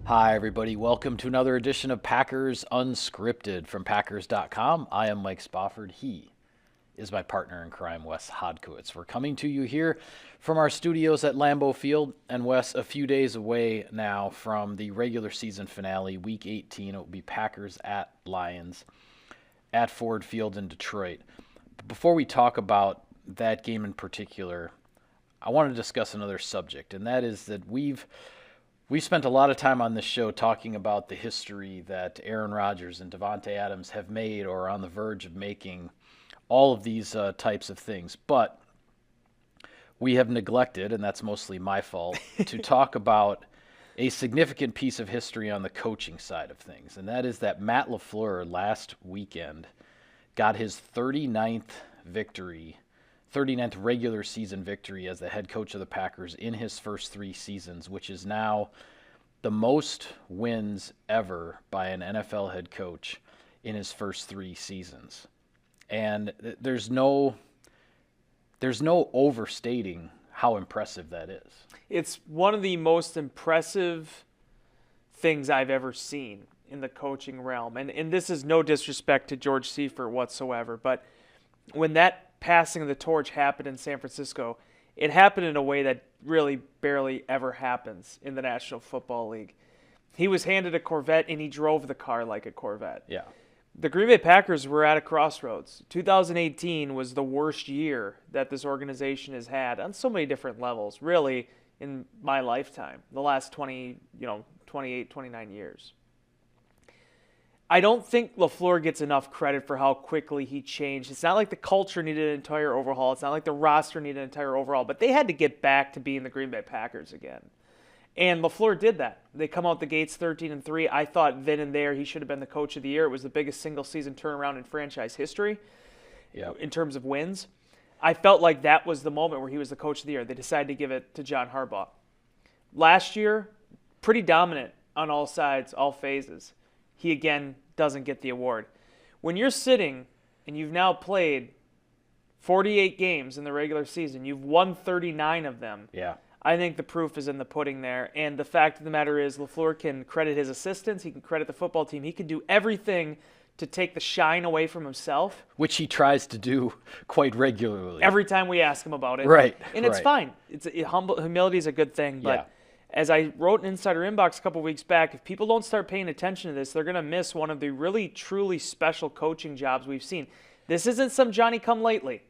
Hi, everybody. Welcome to another edition of Packers Unscripted from Packers.com. I am Mike Spofford. He is my partner in crime, Wes Hodkowitz. We're coming to you here from our studios at Lambeau Field. And Wes, a few days away now from the regular season finale, Week 18. It will be Packers at Lions at Ford Field in Detroit. But before we talk about that game in particular, I want to discuss another subject, and that is that we've spent a lot of time on this show talking about the history that Aaron Rodgers and Davante Adams have made or are on the verge of making, all of these types of things. But we have neglected, and that's mostly my fault, to talk about a significant piece of history on the coaching side of things, and that is that Matt LaFleur last weekend got his 39th regular season victory as the head coach of the Packers in his first 3 seasons, which is now the most wins ever by an NFL head coach in his first 3 seasons. And there's no overstating how impressive that is. It's one of the most impressive things I've ever seen in the coaching realm. And this is no disrespect to George Seifert whatsoever, but when that passing of the torch happened in San Francisco, it happened in a way that really barely ever happens in the National Football League. He was handed a Corvette and he drove the car like a Corvette. Yeah. The Green Bay Packers were at a crossroads. 2018 was the worst year that this organization has had on so many different levels, really, in my lifetime, the last 28, 29 years. I don't think LaFleur gets enough credit for how quickly he changed. It's not like the culture needed an entire overhaul. It's not like the roster needed an entire overhaul. But they had to get back to being the Green Bay Packers again. And LaFleur did that. They come out the gates 13-3. I thought then and there he should have been the coach of the year. It was the biggest single-season turnaround in franchise history in terms of wins. I felt like that was the moment where he was the coach of the year. They decided to give it to John Harbaugh. Last year, pretty dominant on all sides, all phases. He, again, doesn't get the award. When you're sitting and you've now played 48 games in the regular season, you've won 39 of them. Yeah. I think the proof is in the pudding there. And the fact of the matter is LaFleur can credit his assistants. He can credit the football team. He can do everything to take the shine away from himself. Which he tries to do quite regularly. Every time we ask him about it. Right. And it's fine. Humility is a good thing, but as I wrote in Insider Inbox a couple weeks back, if people don't start paying attention to this, they're going to miss one of the really, truly special coaching jobs we've seen. This isn't some Johnny-come-lately.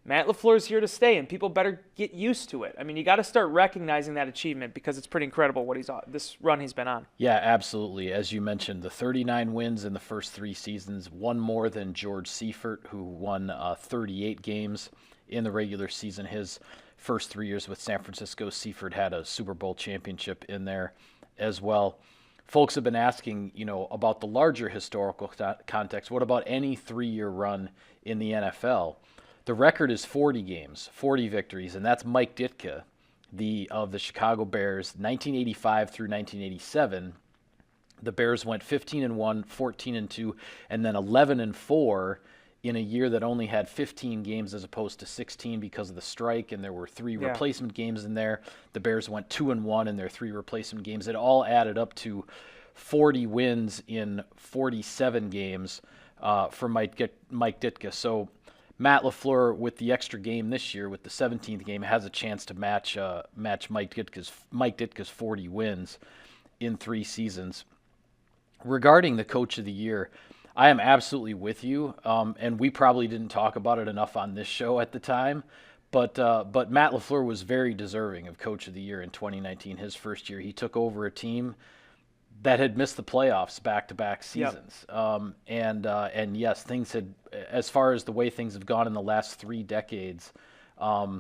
Matt LaFleur's here to stay, and people better get used to it. I mean, you got to start recognizing that achievement because it's pretty incredible what this run he's been on. Yeah, absolutely. As you mentioned, the 39 wins in the first 3 seasons, one more than George Seifert, who won 38 games in the regular season. His first 3 years with San Francisco, Seifert had a Super Bowl championship in there as well. Folks have been asking, about the larger historical context. What about any 3-year run in the NFL? The record is 40 games, 40 victories, and that's Mike Ditka, of the Chicago Bears, 1985 through 1987. The Bears went 15-1, 14-2, and then 11-4 in a year that only had 15 games as opposed to 16 because of the strike, and there were 3 replacement games in there. The Bears went 2-1 in their 3 replacement games. It all added up to 40 wins in 47 games for Mike Ditka. So Matt LaFleur, with the extra game this year, with the 17th game, has a chance to match Mike Ditka's 40 wins in 3 seasons. Regarding the Coach of the Year, I am absolutely with you, and we probably didn't talk about it enough on this show at the time, but Matt LaFleur was very deserving of Coach of the Year in 2019, his first year. He took over a team that had missed the playoffs back-to-back seasons. Yep. And yes, things had, as far as the way things have gone in the last 3 decades at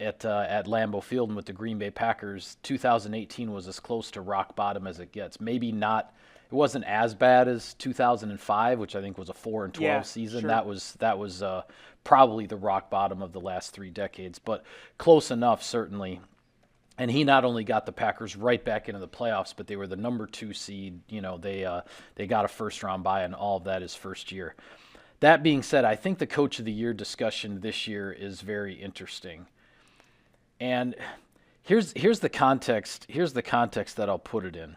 Lambeau Field and with the Green Bay Packers, 2018 was as close to rock bottom as it gets. Maybe not. It wasn't as bad as 2005, which I think was a 4-12 season. Sure. That was probably the rock bottom of the last 3 decades, but close enough certainly. And he not only got the Packers right back into the playoffs, but they were the number 2 seed. They got a first-round bye, and all of that his first year. That being said, I think the Coach of the Year discussion this year is very interesting. And here's the context that I'll put it in.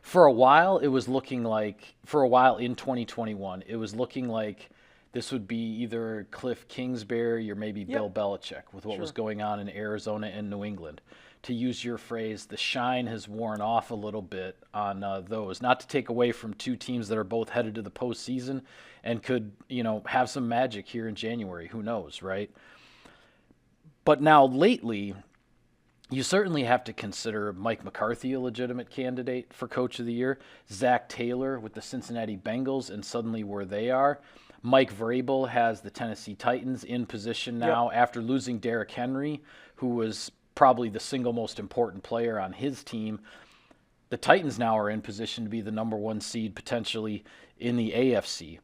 For a while, it was looking like, for a while in 2021, it was looking like this would be either Cliff Kingsbury or maybe Bill Belichick with what was going on in Arizona and New England. To use your phrase, the shine has worn off a little bit on those. Not to take away from two teams that are both headed to the postseason and could, have some magic here in January. Who knows, right? But now lately, you certainly have to consider Mike McCarthy a legitimate candidate for Coach of the Year. Zach Taylor with the Cincinnati Bengals and suddenly where they are. Mike Vrabel has the Tennessee Titans in position now after losing Derrick Henry, who was probably the single most important player on his team. The Titans now are in position to be the number one seed potentially in the AFC.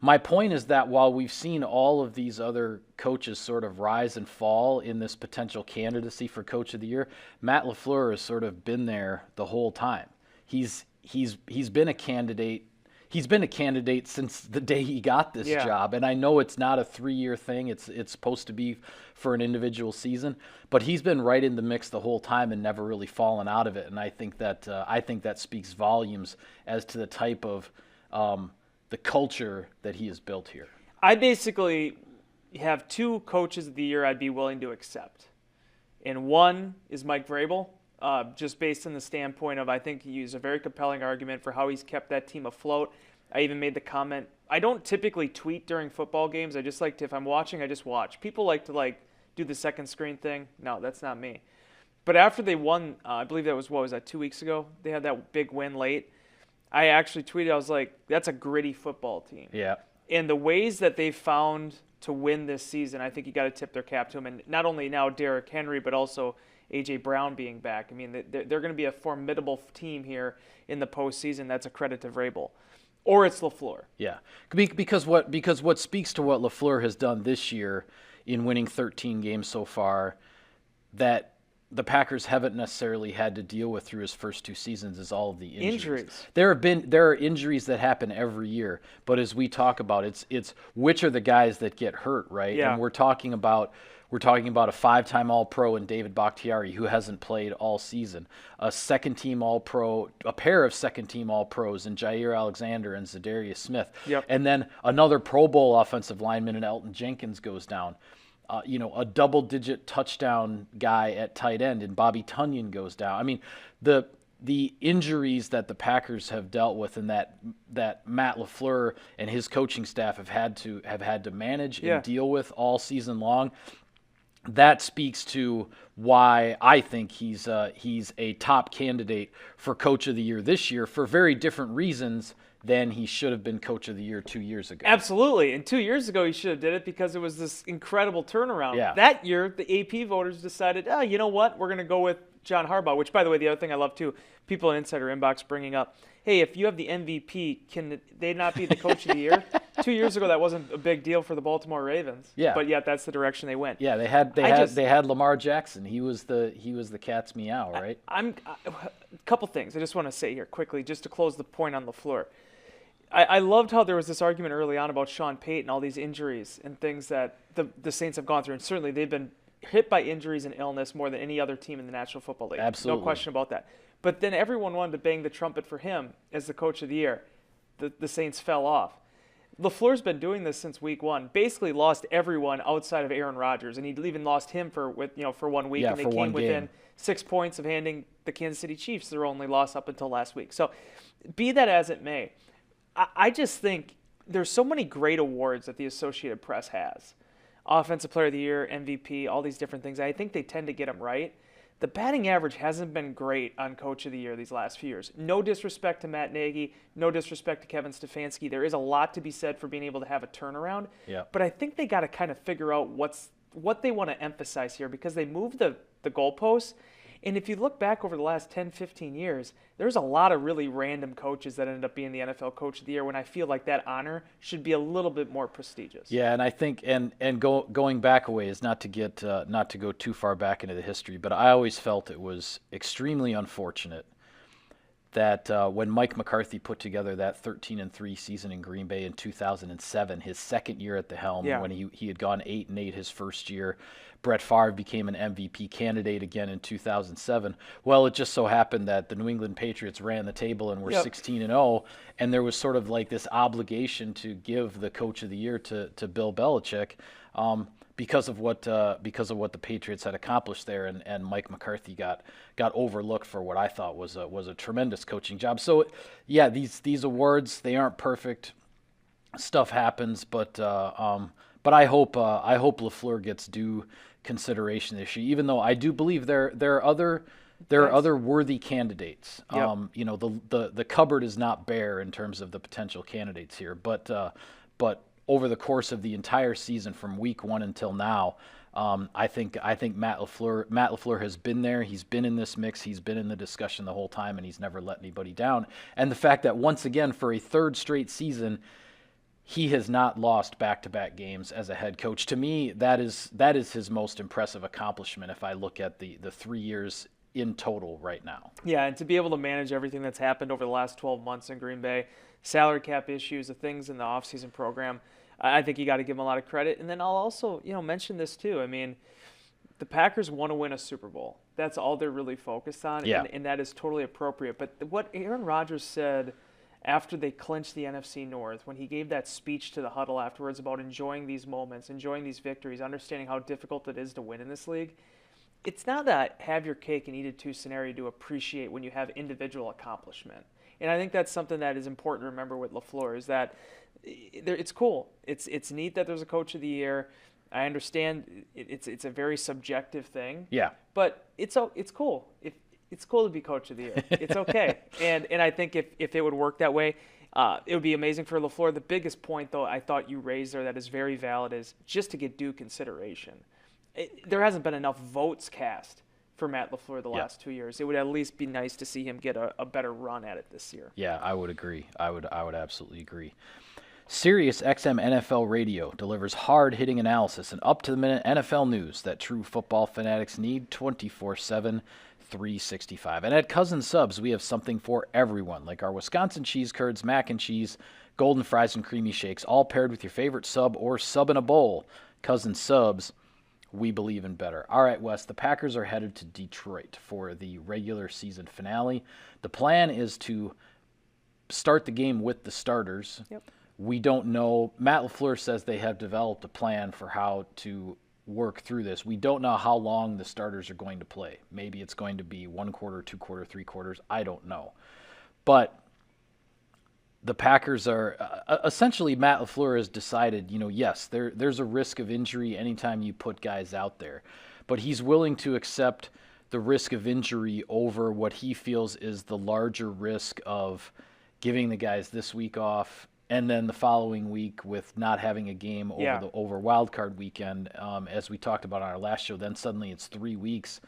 My point is that while we've seen all of these other coaches sort of rise and fall in this potential candidacy for Coach of the Year, Matt LaFleur has sort of been there the whole time. He's been a candidate. He's been a candidate since the day he got this job, and I know it's not a 3-year thing. It's supposed to be for an individual season, but he's been right in the mix the whole time and never really fallen out of it. And I think that speaks volumes as to the type of the culture that he has built here. I basically have 2 coaches of the year I'd be willing to accept. And one is Mike Vrabel, just based on the standpoint of I think he used a very compelling argument for how he's kept that team afloat. I even made the comment, I don't typically tweet during football games. I just like to, if I'm watching, I just watch. People like to do the second screen thing. No, that's not me. But after they won, I believe that was 2 weeks ago? They had that big win late. I actually tweeted, I was like, that's a gritty football team. Yeah. And the ways that they found to win this season, I think you got to tip their cap to them. And not only now Derrick Henry, but also A.J. Brown being back. I mean, they're going to be a formidable team here in the postseason. That's a credit to Vrabel. Or it's LaFleur. Yeah. Because what speaks to what LaFleur has done this year in winning 13 games so far that the Packers haven't necessarily had to deal with through his first 2 seasons is all of the injuries. There are injuries that happen every year, but as we talk about, it's which are the guys that get hurt, right? Yeah. And we're talking about a 5-time All-Pro in David Bakhtiari who hasn't played all season, a second-team All-Pro, a pair of second-team All-Pros in Jair Alexander and Zadarius Smith, and then another Pro Bowl offensive lineman in Elton Jenkins goes down. A double-digit touchdown guy at tight end, and Bobby Tunyon goes down. I mean, the injuries that the Packers have dealt with, and that Matt LaFleur and his coaching staff have had to manage and deal with all season long. That speaks to why I think he's a top candidate for Coach of the Year this year for very different reasons than he should have been Coach of the Year 2 years ago. Absolutely. And 2 years ago, he should have did it because it was this incredible turnaround. Yeah. That year, the AP voters decided, you know what? We're going to go with John Harbaugh, which, by the way, the other thing I love, too, people in Insider Inbox bringing up, hey, if you have the MVP, can they not be the Coach of the Year? 2 years ago, that wasn't a big deal for the Baltimore Ravens. Yeah. But yet, that's the direction they went. Yeah, they had Lamar Jackson. He was the cat's meow, right? A couple things I just want to say here quickly, just to close the point on LaFleur. I loved how there was this argument early on about Sean Payton, all these injuries and things that the Saints have gone through. And certainly they've been hit by injuries and illness more than any other team in the National Football League. Absolutely. No question about that. But then everyone wanted to bang the trumpet for him as the Coach of the Year. The Saints fell off. LaFleur's been doing this since week 1. Basically lost everyone outside of Aaron Rodgers. And he'd even lost him for 1 week. And they came within 6 points of handing the Kansas City Chiefs their only loss up until last week. So be that as it may, I just think there's so many great awards that the Associated Press has. Offensive Player of the Year, MVP, all these different things. I think they tend to get them right. The batting average hasn't been great on Coach of the Year these last few years. No disrespect to Matt Nagy, no disrespect to Kevin Stefanski. There is a lot to be said for being able to have a turnaround. Yeah. But I think they got to kind of figure out what they want to emphasize here because they moved the goalposts. And if you look back over the last 10, 15 years, there's a lot of really random coaches that ended up being the NFL Coach of the Year when I feel like that honor should be a little bit more prestigious. Yeah, and I think going back a ways, not to go too far back into the history, but I always felt it was extremely unfortunate that when Mike McCarthy put together that 13-3 season in Green Bay in 2007, his second year at the helm, when he had gone 8-8 his first year, Brett Favre became an MVP candidate again in 2007. Well, it just so happened that the New England Patriots ran the table and were 16-0, and there was sort of like this obligation to give the Coach of the Year to Bill Belichick. Because of what the Patriots had accomplished there, and Mike McCarthy got overlooked for what I thought was a tremendous coaching job. So yeah, these awards, they aren't perfect. Stuff happens, but I hope LaFleur gets due consideration this year. Even though I do believe there are other worthy candidates. The cupboard is not bare in terms of the potential candidates here, but over the course of the entire season from week 1 until now, I think Matt LaFleur has been there. He's been in this mix. He's been in the discussion the whole time, and he's never let anybody down. And the fact that once again, for a third straight season, he has not lost back-to-back games as a head coach. To me, that is his most impressive accomplishment if I look at the 3 years in total right now. Yeah, and to be able to manage everything that's happened over the last 12 months in Green Bay, salary cap issues, the things in the offseason program, I think you got to give him a lot of credit. And then I'll also, mention this too. I mean, the Packers want to win a Super Bowl. That's all they're really focused on, and that is totally appropriate. But what Aaron Rodgers said after they clinched the NFC North, when he gave that speech to the huddle afterwards about enjoying these moments, enjoying these victories, understanding how difficult it is to win in this league, it's not that have your cake and eat it too scenario to appreciate when you have individual accomplishment. And I think that's something that is important to remember with LaFleur, is that it's cool. It's neat that there's a Coach of the Year. I understand it's a very subjective thing. Yeah. But it's cool. It's cool to be Coach of the Year. It's okay. and I think if it would work that way, it would be amazing for LaFleur. The biggest point, though, I thought you raised there that is very valid is just to get due consideration. There hasn't been enough votes cast for Matt LaFleur the last 2 years. It would at least be nice to see him get a better run at it this year. Yeah, I would agree. I would absolutely agree. Sirius XM NFL Radio delivers hard-hitting analysis and up-to-the-minute NFL news that true football fanatics need 24/7, 365. And at Cousin Subs, we have something for everyone, like our Wisconsin cheese curds, mac and cheese, golden fries, and creamy shakes, all paired with your favorite sub or sub in a bowl. Cousin Subs, we believe in better. All right, Wes, the Packers are headed to Detroit for the regular season finale. The plan is to start the game with the starters. Yep. We don't know. Matt LaFleur says they have developed a plan for how to work through this. We don't know how long the starters are going to play. Maybe it's going to be 1 quarter, 2 quarter, 3 quarters. I don't know. But the Packers are essentially, Matt LaFleur has decided, yes, there's a risk of injury anytime you put guys out there, but he's willing to accept the risk of injury over what he feels is the larger risk of giving the guys this week off and then the following week with not having a game over wild card weekend, as we talked about on our last show. Then suddenly it's 3 weeks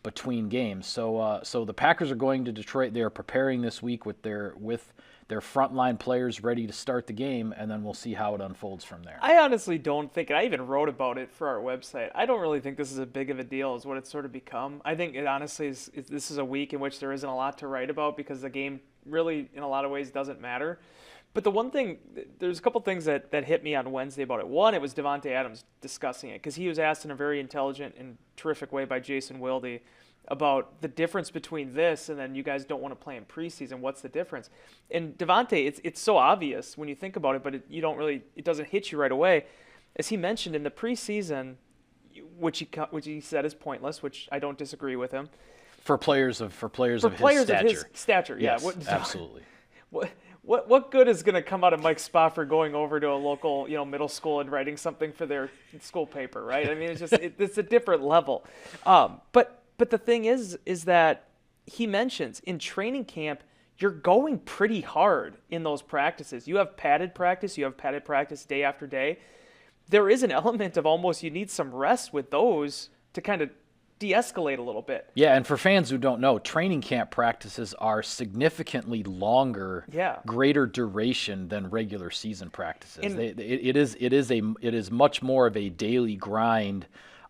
between games. So the Packers are going to Detroit. They are preparing this week with their frontline players ready to start the game, and then we'll see how it unfolds from there. I honestly don't think, and I even wrote about it for our website, I don't really think this is as big of a deal as what it's sort of become. I think it honestly is this is a week in which there isn't a lot to write about because the game really, in a lot of ways, doesn't matter. But the one thing, there's a couple things that hit me on Wednesday about it. One, it was Davante Adams discussing it because he was asked in a very intelligent and terrific way by Jason Wilde about the difference between this and then you guys don't want to play in preseason. What's the difference? And Davante, it's so obvious when you think about it, but it doesn't hit you right away. As he mentioned in the preseason, which he said is pointless, which I don't disagree with him. For players of his stature. Yes, yeah, absolutely. What good is going to come out of Mike Spofford going over to a local, middle school and writing something for their school paper, right? I mean, it's just it's a different level. But the thing is that he mentions in training camp, you're going pretty hard in those practices. You have padded practice day after day. There is an element of almost you need some rest with those to kind of de-escalate a little bit. Yeah, and for fans who don't know, training camp practices are significantly longer, greater duration than regular season practices. It is much more of a daily grind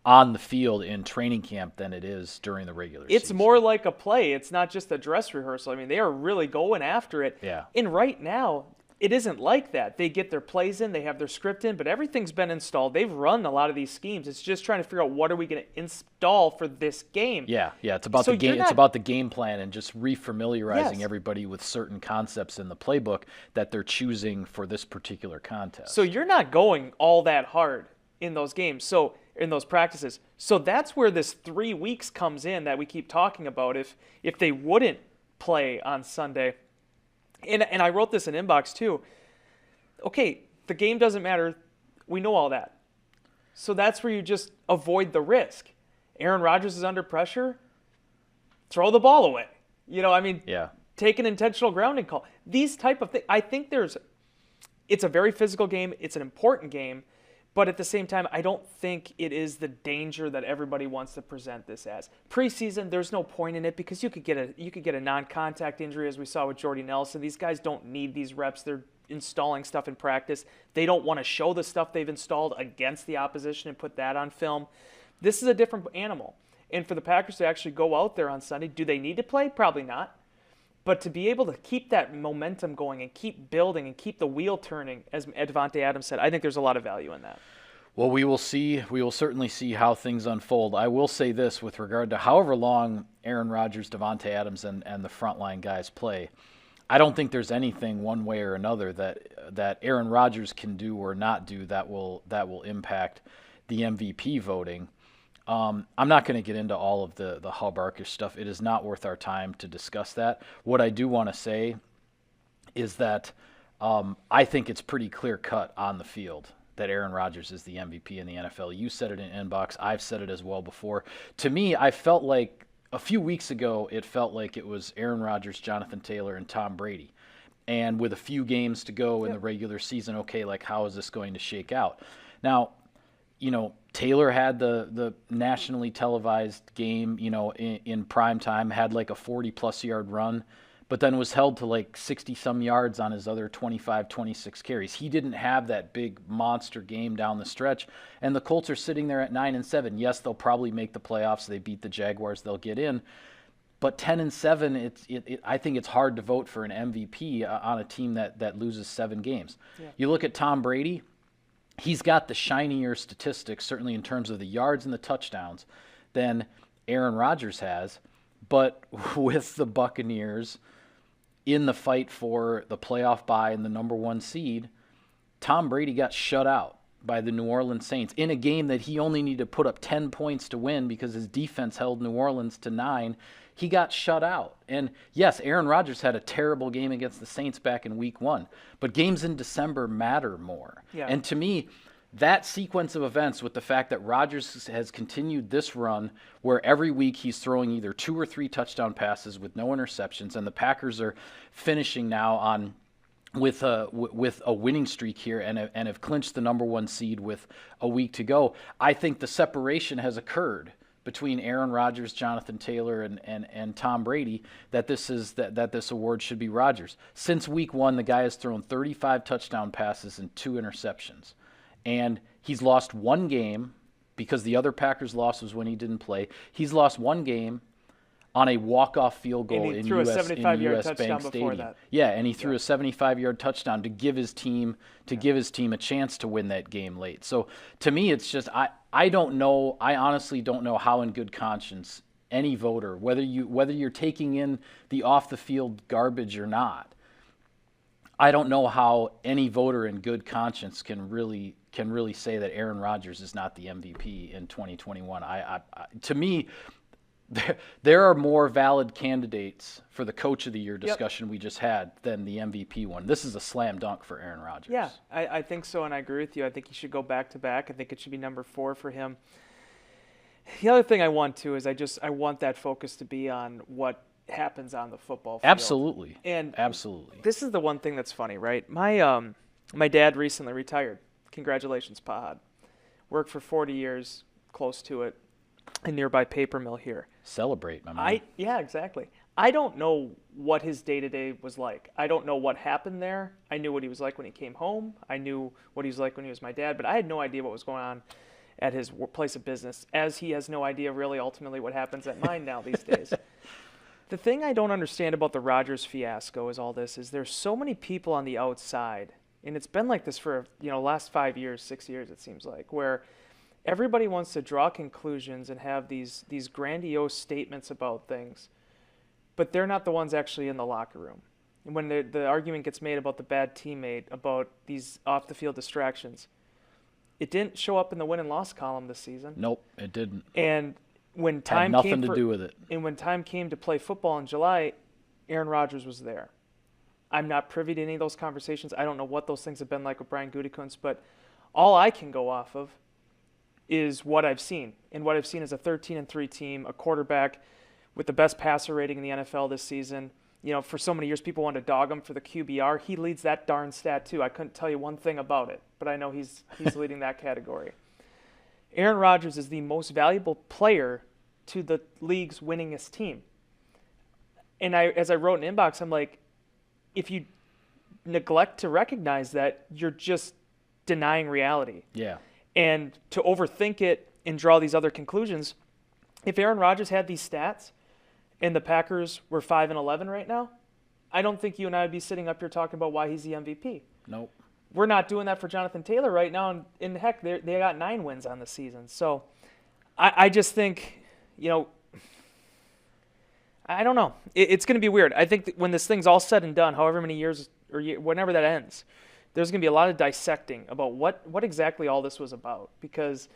on the field in training camp than it is during the regular season. It's more like a play. It's not just a dress rehearsal. I mean, they are really going after it. Yeah. And right now, it isn't like that. They get their plays in, they have their script in, but everything's been installed. They've run a lot of these schemes. It's just trying to figure out what are we going to install for this game. Yeah. It's about the game. It's about the game plan and just refamiliarizing everybody with certain concepts in the playbook that they're choosing for this particular contest. So you're not going all that hard in those games. So in those practices. So that's where this 3 weeks comes in that we keep talking about. If they wouldn't play on Sunday, and I wrote this in inbox too. Okay, the game doesn't matter. We know all that. So that's where you just avoid the risk. Aaron Rodgers is under pressure. Throw the ball away. Take an intentional grounding call. These type of things. I think it's a very physical game. It's an important game. But at the same time, I don't think it is the danger that everybody wants to present this as. Preseason, there's no point in it because you could get a non-contact injury, as we saw with Jordy Nelson. These guys don't need these reps. They're installing stuff in practice. They don't want to show the stuff they've installed against the opposition and put that on film. This is a different animal. And for the Packers to actually go out there on Sunday, do they need to play? Probably not. But to be able to keep that momentum going and keep building and keep the wheel turning, as Davante Adams said, I think there's a lot of value in that. Well, we will see. We will certainly see how things unfold. I will say this with regard to however long Aaron Rodgers, Davante Adams, and the frontline guys play. I don't think there's anything one way or another that Aaron Rodgers can do or not do that will impact the MVP voting. I'm not going to get into all of the Hall-Barkish stuff. It is not worth our time to discuss that. What I do want to say is that I think it's pretty clear-cut on the field that Aaron Rodgers is the MVP in the NFL. You said it in inbox. I've said it as well before. To me, I felt like a few weeks ago, it felt like it was Aaron Rodgers, Jonathan Taylor, and Tom Brady. And with a few games to go in the regular season, okay, like how is this going to shake out? Now, Taylor had the nationally televised game, in prime time, had like a 40-plus yard run, but then was held to like 60-some yards on his other 25, 26 carries. He didn't have that big monster game down the stretch, and the Colts are sitting there at 9-7. Yes, they'll probably make the playoffs. They beat the Jaguars. They'll get in. But 10-7, I think it's hard to vote for an MVP on a team that loses 7 games. Yeah. You look at Tom Brady. He's got the shinier statistics, certainly in terms of the yards and the touchdowns, than Aaron Rodgers has. But with the Buccaneers in the fight for the playoff bye and the number 1 seed, Tom Brady got shut out by the New Orleans Saints in a game that he only needed to put up 10 points to win because his defense held New Orleans to 9. He got shut out. And yes, Aaron Rodgers had a terrible game against the Saints back in week 1, but games in December matter more. Yeah. And to me, that sequence of events with the fact that Rodgers has continued this run where every week he's throwing either 2 or 3 touchdown passes with no interceptions, and the Packers are finishing now with a winning streak here and have clinched the number 1 seed with a week to go. I think the separation has occurred between Aaron Rodgers, Jonathan Taylor, and Tom Brady, that this award should be Rodgers. Since week 1, the guy has thrown 35 touchdown passes and 2 interceptions. And he's lost 1 game because the other Packers loss was when he didn't play. He's lost 1 game on a walk-off field goal in US Bank Stadium. Yeah, and he threw a 75-yard touchdown to give his team a chance to win that game late. So to me, it's just I don't know. I honestly don't know how, in good conscience, any voter, whether you're taking in the off-the-field garbage or not, I don't know how any voter in good conscience can really say that Aaron Rodgers is not the MVP in 2021. To me, there are more valid candidates for the Coach of the Year discussion we just had than the MVP one. This is a slam dunk for Aaron Rodgers. Yeah, I think so, and I agree with you. I think he should go back-to-back. I think it should be number 4 for him. The other thing I want to is I want that focus to be on what happens on the football field. Absolutely. And absolutely. This is the one thing that's funny, right? My dad recently retired. Congratulations, Pahad. Worked for 40 years, close to it, a nearby paper mill here. Celebrate, my man. Yeah, exactly. I don't know what his day-to-day was like. I don't know what happened there. I knew what he was like when he came home. I knew what he was like when he was my dad, but I had no idea what was going on at his place of business, as he has no idea really ultimately what happens at mine now these days. The thing I don't understand about the Rodgers fiasco is there's so many people on the outside, and it's been like this for last 5 years, 6 years it seems like, where everybody wants to draw conclusions and have these grandiose statements about things, but they're not the ones actually in the locker room. And when the argument gets made about the bad teammate, about these off-the-field distractions, it didn't show up in the win and loss column this season. Nope, it didn't. And when time had nothing to do with it. And when time came to play football in July, Aaron Rodgers was there. I'm not privy to any of those conversations. I don't know what those things have been like with Brian Gutekunst, but all I can go off of is what I've seen. And what I've seen is a 13-3 team, a quarterback with the best passer rating in the NFL this season. For so many years, people wanted to dog him for the QBR. He leads that darn stat, too. I couldn't tell you one thing about it, but I know he's leading that category. Aaron Rodgers is the most valuable player to the league's winningest team. And as I wrote in inbox, I'm like, if you neglect to recognize that, you're just denying reality. Yeah. And to overthink it and draw these other conclusions, if Aaron Rodgers had these stats and the Packers were 5-11 right now, I don't think you and I would be sitting up here talking about why he's the MVP. Nope. We're not doing that for Jonathan Taylor right now, and heck, they got 9 wins on the season. So I just think, I don't know. It's going to be weird. I think that when this thing's all said and done, however many years or whenever that ends, there's going to be a lot of dissecting about what exactly all this was about, because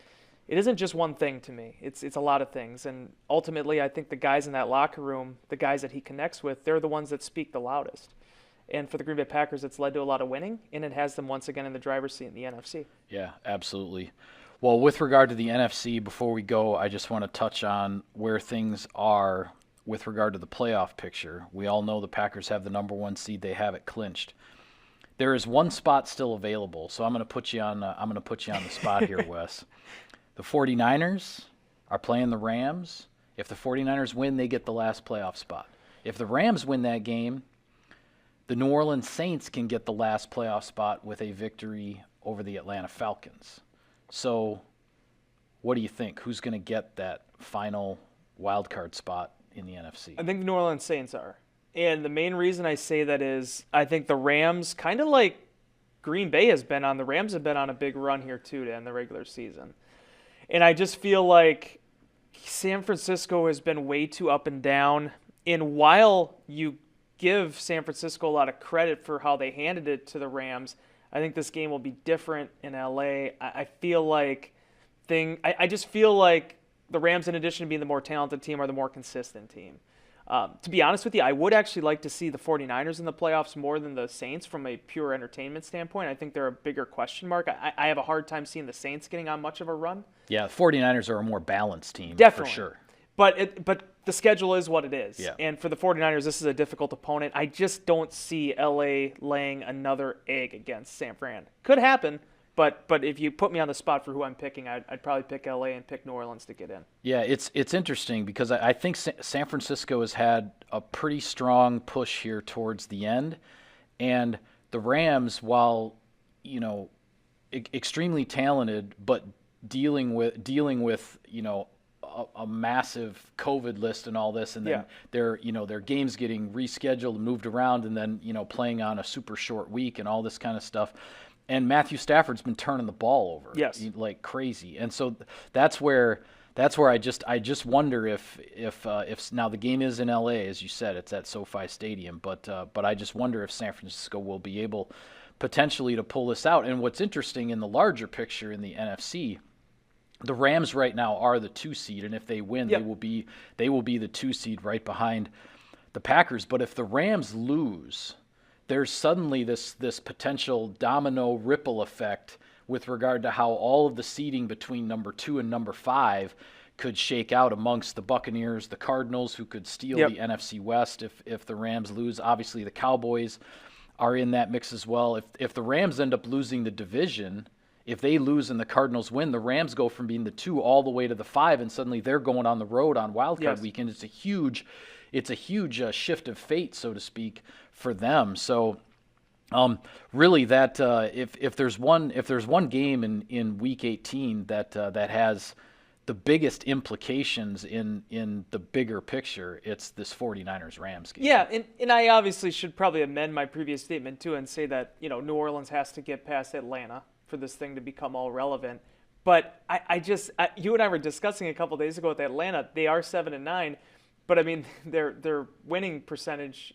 it isn't just one thing to me. It's a lot of things. And ultimately, I think the guys in that locker room, the guys that he connects with, they're the ones that speak the loudest. And for the Green Bay Packers, it's led to a lot of winning, and it has them once again in the driver's seat in the NFC. Yeah, absolutely. Well, with regard to the NFC, before we go, I just want to touch on where things are with regard to the playoff picture. We all know the Packers have the number 1 seed. They have it clinched. There is one spot still available, so I'm going to put you on the spot here, Wes. The 49ers are playing the Rams. If the 49ers win, they get the last playoff spot. If the Rams win that game, the New Orleans Saints can get the last playoff spot with a victory over the Atlanta Falcons. So what do you think? Who's going to get that final wild card spot in the NFC? I think the New Orleans Saints are. And the main reason I say that is I think the Rams, kind of like Green Bay has been on, the Rams have been on a big run here too to end the regular season. And I just feel like San Francisco has been way too up and down. And while you give San Francisco a lot of credit for how they handed it to the Rams, I think this game will be different in LA. I feel like I just feel like the Rams, in addition to being the more talented team, are the more consistent team. To be honest with you, I would actually like to see the 49ers in the playoffs more than the Saints from a pure entertainment standpoint. I think they're a bigger question mark. I have a hard time seeing the Saints getting on much of a run. Yeah, the 49ers are a more balanced team, definitely, for sure. But the schedule is what it is. Yeah. And for the 49ers, this is a difficult opponent. I just don't see LA laying another egg against San Fran. Could happen, but if you put me on the spot for who I'm picking, I'd probably pick LA and pick New Orleans to get in. Yeah, it's interesting because I think San Francisco has had a pretty strong push here towards the end, and the Rams, while extremely talented, but dealing with a massive COVID list and all this, and then their games getting rescheduled and moved around, and then playing on a super short week and all this kind of stuff. And Matthew Stafford's been turning the ball over, like crazy, and so that's where I just wonder if now the game is in LA, as you said, it's at SoFi Stadium, but I just wonder if San Francisco will be able potentially to pull this out. And what's interesting in the larger picture in the NFC, the Rams right now are the 2 seed, and if they win, they will be the 2 seed right behind the Packers. But if the Rams lose, there's suddenly this potential domino ripple effect with regard to how all of the seeding between number 2 and number 5 could shake out amongst the Buccaneers, the Cardinals, who could steal the NFC West if the Rams lose. Obviously, the Cowboys are in that mix as well. If the Rams end up losing the division, if they lose and the Cardinals win, the Rams go from being the 2 all the way to the 5, and suddenly they're going on the road on wildcard weekend. It's a huge shift of fate, so to speak, for them. So Really, that if there's one game in Week 18 that has the biggest implications in the bigger picture, it's this 49ers Rams game. Yeah, and I obviously should probably amend my previous statement too and say that New Orleans has to get past Atlanta for this thing to become all relevant. But you and I were discussing a couple days ago with Atlanta. They are 7-9, but I mean their winning percentage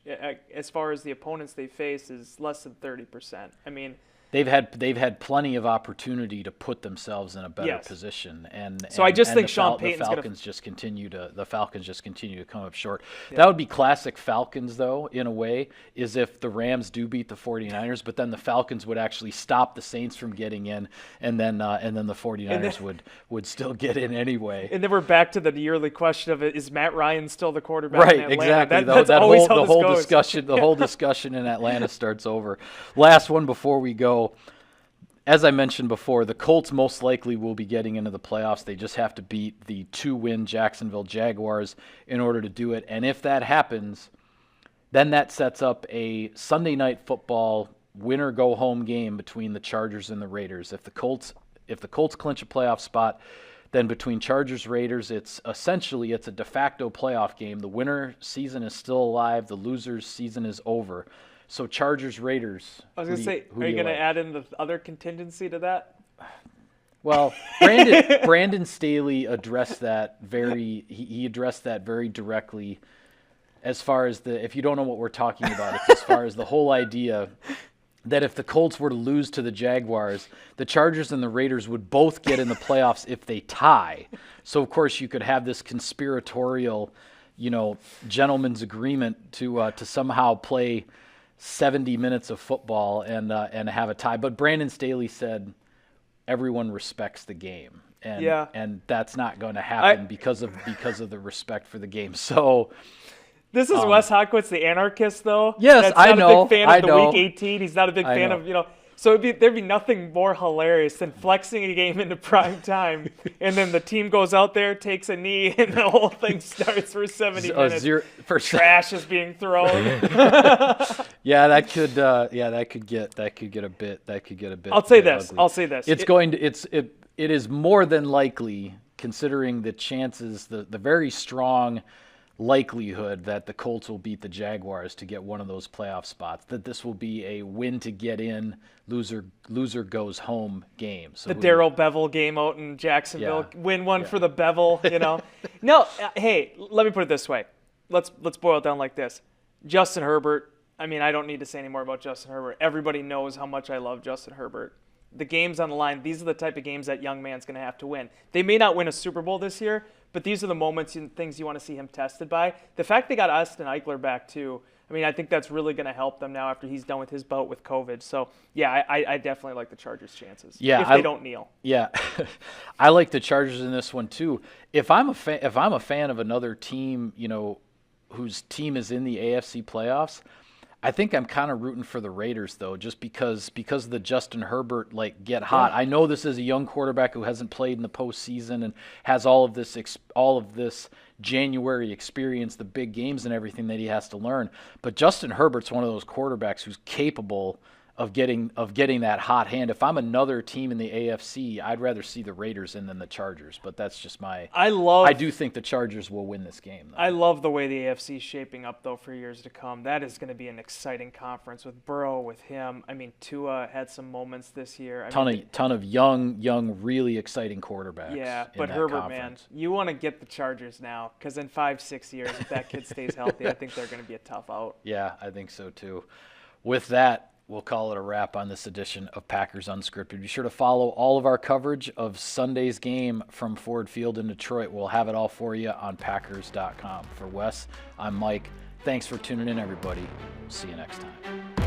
as far as the opponents they face is less than 30%. I mean. They've had plenty of opportunity to put themselves in a better position, and so I just think the Sean Payton's Falcons just continue to come up short. Yeah. That would be classic Falcons, though, in a way, is if the Rams do beat the 49ers, but then the Falcons would actually stop the Saints from getting in, and then the 49ers would still get in anyway. And then we're back to the yearly question of is Matt Ryan still the quarterback? Right, in Atlanta? exactly. That's always how this goes. The whole discussion in Atlanta starts over. Last one before we go. As I mentioned before, the Colts most likely will be getting into the playoffs. They just have to beat the 2-win Jacksonville Jaguars in order to do it. And if that happens, then that sets up a Sunday night football winner-go-home game between the Chargers and the Raiders. If the Colts clinch a playoff spot, then between Chargers-Raiders, it's a de facto playoff game. The winner season is still alive. The loser's season is over. So Chargers-Raiders. I was going to say, are you going to add in the other contingency to that? Well, Brandon Staley addressed that he addressed that very directly as far as if you don't know what we're talking about, it's as far as the whole idea that if the Colts were to lose to the Jaguars, the Chargers and the Raiders would both get in the playoffs if they tie. So, of course, you could have this conspiratorial, gentleman's agreement to somehow play 70 minutes of football and have a tie. But Brandon Staley said everyone respects the game, and that's not going to happen because of the respect for the game. So this is Wes Hockwitz, the anarchist, though. Yes, that's I not know. a big fan of the Week 18. He's not a big fan of So there'd be nothing more hilarious than flexing a game into prime time, and then the team goes out there, takes a knee, and the whole thing starts for 70 minutes. Trash is being thrown. That could get a bit. I'll say this. It is more than likely, considering the chances, the very strong likelihood that the Colts will beat the Jaguars to get one of those playoff spots, that this will be a win to get in, loser goes home game. So the Darrell Bevel game out in Jacksonville, win one for the Bevel, No, hey, let me put it this way. Let's boil it down like this. Justin Herbert, I mean, I don't need to say any more about Justin Herbert. Everybody knows how much I love Justin Herbert. The game's on the line. These are the type of games that young man's going to have to win. They may not win a Super Bowl this year, but these are the moments and things you want to see him tested by. The fact they got Austin Eckler back too, I mean, I think that's really going to help them now after he's done with his bout with COVID. So, yeah, I definitely like the Chargers' chances. Yeah, if they don't kneel. Yeah, I like the Chargers in this one too. If I'm a fan of another team, whose team is in the AFC playoffs, I think I'm kind of rooting for the Raiders, though, just because of the Justin Herbert get hot. I know this is a young quarterback who hasn't played in the postseason and has all of this January experience, the big games and everything that he has to learn. But Justin Herbert's one of those quarterbacks who's capable of getting that hot hand. If I'm another team in the AFC, I'd rather see the Raiders in than the Chargers. But that's just I do think the Chargers will win this game, though. I love the way the AFC is shaping up, though, for years to come. That is going to be an exciting conference with Burrow, with him. I mean, Tua had some moments this year. Ton of young, really exciting quarterbacks. Yeah, but Herbert, man, you want to get the Chargers now, because in 5-6 years, if that kid stays healthy, I think they're going to be a tough out. Yeah, I think so too. With that, we'll call it a wrap on this edition of Packers Unscripted. Be sure to follow all of our coverage of Sunday's game from Ford Field in Detroit. We'll have it all for you on Packers.com. For Wes, I'm Mike. Thanks for tuning in, everybody. See you next time.